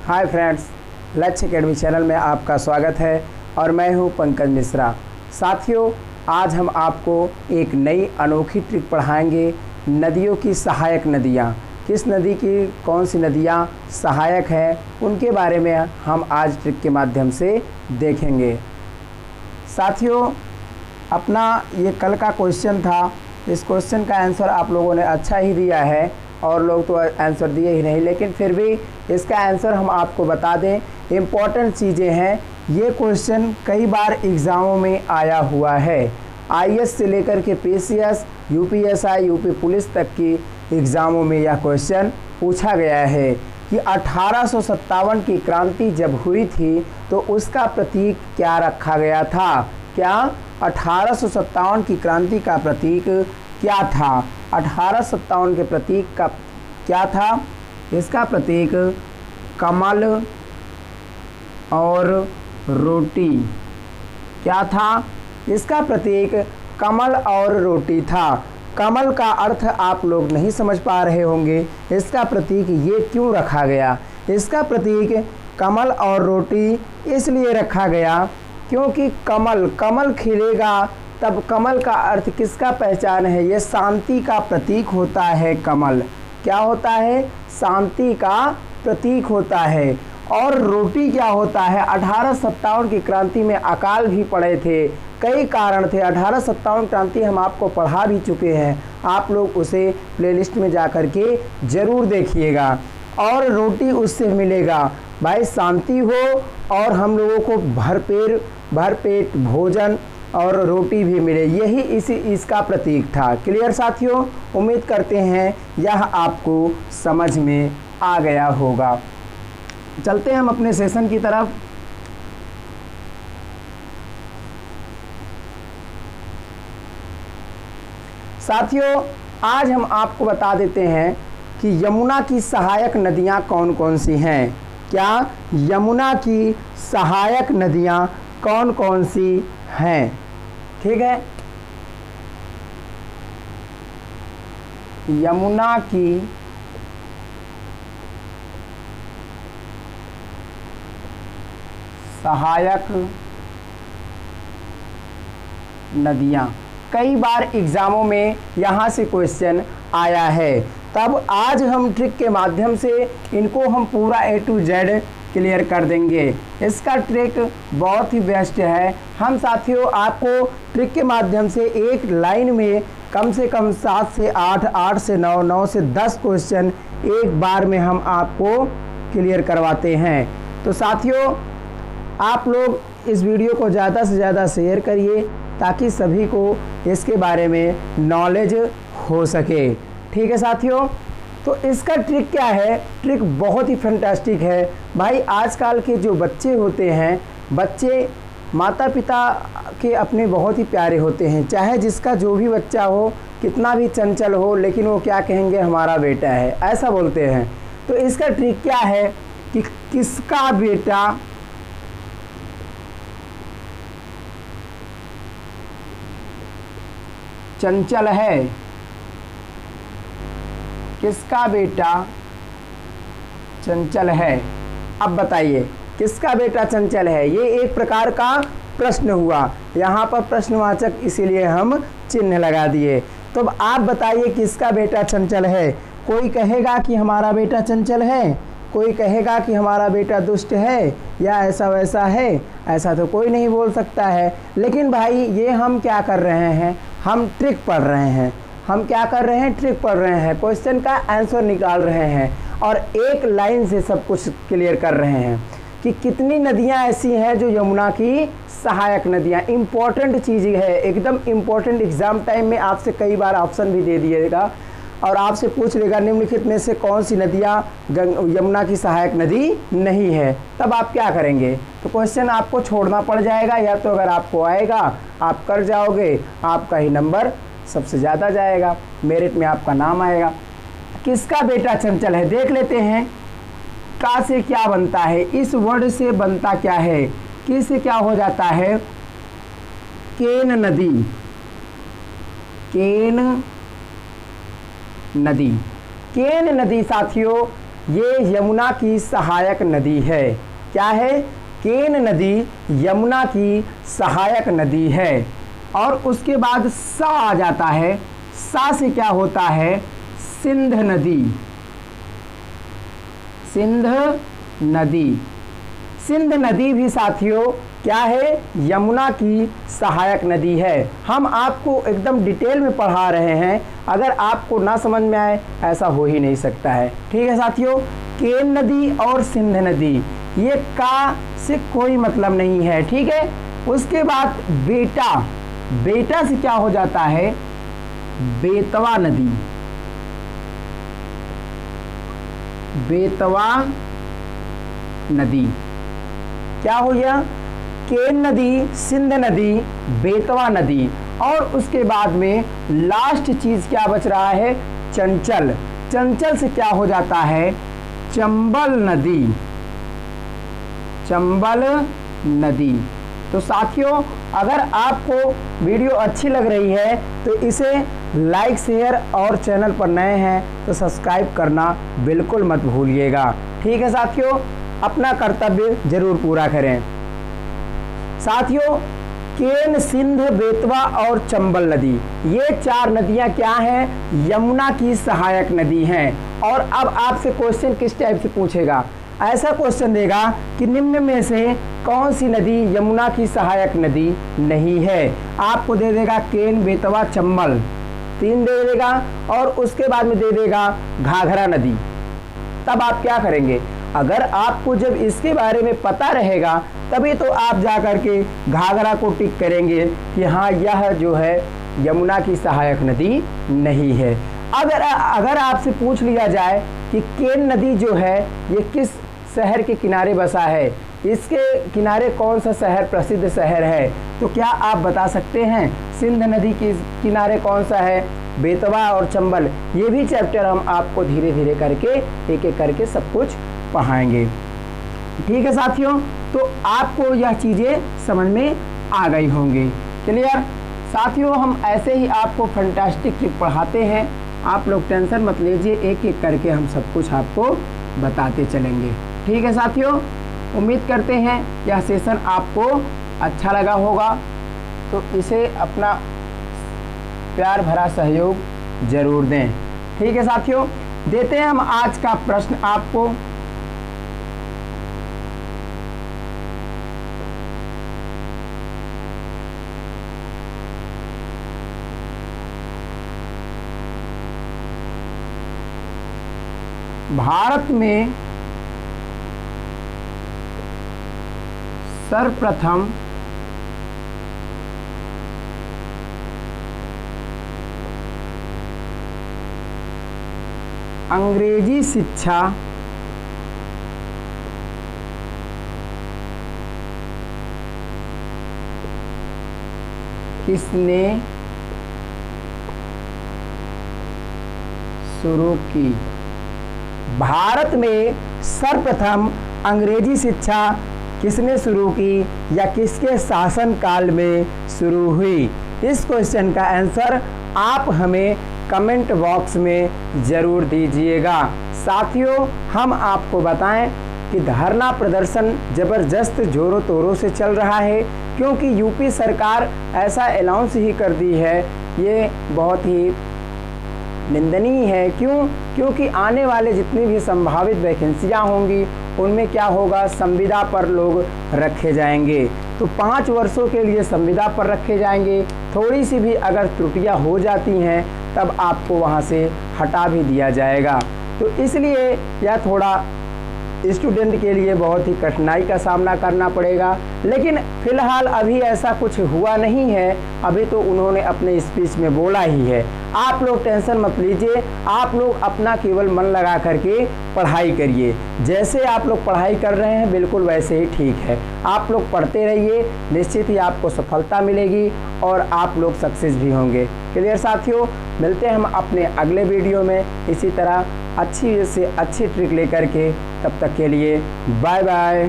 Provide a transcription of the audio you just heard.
Hi friends, लक्ष्य academy channel में आपका स्वागत है और मैं हूं पंकज मिश्रा। साथियों, आज हम आपको एक नई अनोखी ट्रिक पढ़ाएंगे। नदियों की सहायक नदियां, किस नदी की कौन सी नदियां सहायक हैं, उनके बारे में हम आज ट्रिक के माध्यम से देखेंगे। साथियों, अपना ये कल का क्वेश्चन था, इस क्वेश्चन का आंसर आप लोगों ने अच्छा ही दिया है और लोग तो आंसर दिए ही नहीं, लेकिन फिर भी इसका आंसर हम आपको बता दें। इम्पॉर्टेंट चीज़ें हैं, ये क्वेश्चन कई बार एग्ज़ामों में आया हुआ है। आईएएस से लेकर के पीसीएस, यूपीएसआई, यूपी पुलिस तक की एग्ज़ामों में यह क्वेश्चन पूछा गया है कि 1857 की क्रांति जब हुई थी तो उसका प्रतीक क्या रखा गया था। क्या 1857 की क्रांति का प्रतीक क्या था? 1857 के प्रतीक का क्या था? इसका प्रतीक कमल और रोटी। क्या था? इसका प्रतीक कमल और रोटी था। कमल का अर्थ आप लोग नहीं समझ पा रहे होंगे, इसका प्रतीक ये क्यों रखा गया। इसका प्रतीक कमल और रोटी इसलिए रखा गया क्योंकि कमल खिलेगा तब कमल का अर्थ किसका पहचान है? ये शांति का प्रतीक होता है। कमल क्या होता है? शांति का प्रतीक होता है। और रोटी क्या होता है? 1857 की क्रांति में अकाल भी पड़े थे, कई कारण थे। 1857 क्रांति हम आपको पढ़ा भी चुके हैं, आप लोग उसे प्लेलिस्ट में जा कर के ज़रूर देखिएगा। और रोटी उससे मिलेगा, भाई शांति हो और हम लोगों को भरपेट भोजन और रोटी भी मिले, यही इसका प्रतीक था। क्लियर साथियों? उम्मीद करते हैं यह आपको समझ में आ गया होगा। चलते हैं हम अपने सेशन की तरफ। साथियों, आज हम आपको बता देते हैं कि यमुना की सहायक नदियां कौन कौन सी हैं। क्या यमुना की सहायक नदियां कौन कौन सी हैं? ठीक है, यमुना की सहायक नदियां, कई बार एग्जामों में यहाँ से क्वेश्चन आया है। तब आज हम ट्रिक के माध्यम से इनको हम पूरा A to Z क्लियर कर देंगे। इसका ट्रिक बहुत ही बेस्ट है। हम साथियों आपको ट्रिक के माध्यम से एक लाइन में कम से कम 7 से 8, 8 से 9, 9 से 10 क्वेश्चन एक बार में हम आपको क्लियर करवाते हैं। तो साथियों, आप लोग इस वीडियो को ज़्यादा से ज़्यादा शेयर करिए ताकि सभी को इसके बारे में नॉलेज हो सके। ठीक है साथियों, तो इसका ट्रिक क्या है? ट्रिक बहुत ही फैंटास्टिक है भाई। आजकल के जो बच्चे होते हैं, बच्चे माता पिता के अपने बहुत ही प्यारे होते हैं, चाहे जिसका जो भी बच्चा हो, कितना भी चंचल हो, लेकिन वो क्या कहेंगे? हमारा बेटा है, ऐसा बोलते हैं। तो इसका ट्रिक क्या है कि किसका बेटा चंचल है, किसका बेटा चंचल है। अब बताइए किसका बेटा चंचल है? ये एक प्रकार का प्रश्न हुआ, यहाँ पर प्रश्नवाचक इसीलिए हम चिन्ह लगा दिए। तो अब आप बताइए किसका बेटा चंचल है। कोई कहेगा कि हमारा बेटा चंचल है, कोई कहेगा कि हमारा बेटा दुष्ट है या ऐसा वैसा है, ऐसा तो कोई नहीं बोल सकता है। लेकिन भाई ये हम क्या कर रहे हैं? हम ट्रिक पढ़ रहे हैं। हम क्या कर रहे हैं? ट्रिक पढ़ रहे हैं, क्वेश्चन का आंसर निकाल रहे हैं और एक लाइन से सब कुछ क्लियर कर रहे हैं कि कितनी नदियां ऐसी हैं जो यमुना की सहायक नदियां। इम्पॉर्टेंट चीज़ है, एकदम इम्पॉर्टेंट। एग्ज़ाम टाइम में आपसे कई बार ऑप्शन भी दे दिएगा और आपसे पूछ लेगा निम्नलिखित में से कौन सी नदियां यमुना की सहायक नदी नहीं है। तब आप क्या करेंगे? तो क्वेश्चन आपको छोड़ना पड़ जाएगा, या तो अगर आपको आएगा आप कर जाओगे, आपका ही नंबर सबसे ज़्यादा जाएगा, मेरिट में आपका नाम आएगा। किसका बेटा चंचल है देख लेते हैं। का से क्या बनता है? इस वर्ड से बनता क्या है? किस से क्या हो जाता है? केन नदी। केन नदी। केन नदी साथियों ये यमुना की सहायक नदी है। क्या है? केन नदी यमुना की सहायक नदी है। और उसके बाद सा आ जाता है। सा से क्या होता है? सिंध नदी। सिंध नदी। सिंध नदी भी साथियों क्या है? यमुना की सहायक नदी है। हम आपको एकदम डिटेल में पढ़ा रहे हैं, अगर आपको ना समझ में आए ऐसा हो ही नहीं सकता है। ठीक है साथियों, केन नदी और सिंध नदी, ये का से कोई मतलब नहीं है। ठीक है। उसके बाद बेटा, बेटा से क्या हो जाता है? बेतवा नदी। बेतवा नदी क्या हो गया? केन नदी, सिंध नदी, बेतवा नदी। और उसके बाद में लास्ट चीज क्या बच रहा है? चंचल। चंचल से क्या हो जाता है? चंबल नदी। चंबल नदी। तो साथियों, अगर आपको वीडियो अच्छी लग रही है तो इसे लाइक, शेयर और चैनल पर नए हैं तो सब्सक्राइब करना बिल्कुल मत भूलिएगा। ठीक है साथियों, अपना कर्तव्य जरूर पूरा करें। साथियों, केन, सिंध, बेतवा और चंबल नदी, ये 4 नदियां क्या हैं? यमुना की सहायक नदी हैं। और अब आपसे क्वेश्चन किस टाइप से पूछेगा? ऐसा क्वेश्चन देगा कि निम्न में से कौन सी नदी यमुना की सहायक नदी नहीं है? आपको दे देगा केन, बेतवा, चंबल, 3 दे देगा और उसके बाद में दे देगा घाघरा नदी। तब आप क्या करेंगे? अगर आपको जब इसके बारे में पता रहेगा तभी तो आप जा कर के घाघरा को टिक करेंगे कि हाँ, यह जो है यमुना की सहायक नदी नहीं है। अगर आपसे पूछ लिया जाए कि केन नदी जो है ये किस शहर के किनारे बसा है, इसके किनारे कौन सा शहर प्रसिद्ध शहर है, तो क्या आप बता सकते हैं? सिंध नदी के किनारे कौन सा है? बेतवा और चंबल। ये भी चैप्टर हम आपको धीरे धीरे करके एक एक करके सब कुछ पढ़ाएंगे। ठीक है साथियों, तो आपको यह चीज़ें समझ में आ गई होंगी। क्लियर? साथियों, हम ऐसे ही आपको फैंटास्टिक ट्रिक पढ़ाते हैं, आप लोग टेंशन मत लीजिए, एक एक करके हम सब कुछ आपको बताते चलेंगे। ठीक है साथियों, उम्मीद करते हैं यह सेशन आपको अच्छा लगा होगा, तो इसे अपना प्यार भरा सहयोग जरूर दें। ठीक है साथियों, देते हैं हम आज का प्रश्न आपको। भारत में सर्वप्रथम अंग्रेजी शिक्षा किसने शुरू की? भारत में सर्वप्रथम अंग्रेजी शिक्षा किसने शुरू की या किसके शासनकाल में शुरू हुई? इस क्वेश्चन का आंसर आप हमें कमेंट बॉक्स में ज़रूर दीजिएगा। साथियों, हम आपको बताएं कि धरना प्रदर्शन ज़बरदस्त ज़ोरों तोरों से चल रहा है, क्योंकि यूपी सरकार ऐसा अनाउंस ही कर दी है। ये बहुत ही निंदनीय है। क्यों? क्योंकि आने वाले जितनी भी संभावित वैकेंसियाँ होंगी उनमें क्या होगा? संविदा पर लोग रखे जाएंगे। तो 5 वर्षों के लिए संविदा पर रखे जाएंगे। थोड़ी सी भी अगर त्रुटियां हो जाती हैं तब आपको वहां से हटा भी दिया जाएगा। तो इसलिए यह थोड़ा स्टूडेंट के लिए बहुत ही कठिनाई का सामना करना पड़ेगा। लेकिन फिलहाल अभी ऐसा कुछ हुआ नहीं है, अभी तो उन्होंने अपने स्पीच में बोला ही है। आप लोग टेंशन मत लीजिए, आप लोग अपना केवल मन लगा करके पढ़ाई करिए। जैसे आप लोग पढ़ाई कर रहे हैं बिल्कुल वैसे ही ठीक है। आप लोग पढ़ते रहिए, निश्चित ही आपको सफलता मिलेगी और आप लोग सक्सेस भी होंगे। क्लियर साथियों, मिलते हैं हम अपने अगले वीडियो में इसी तरह अच्छी से अच्छी ट्रिक लेकर के। तब तक के लिए बाय बाय।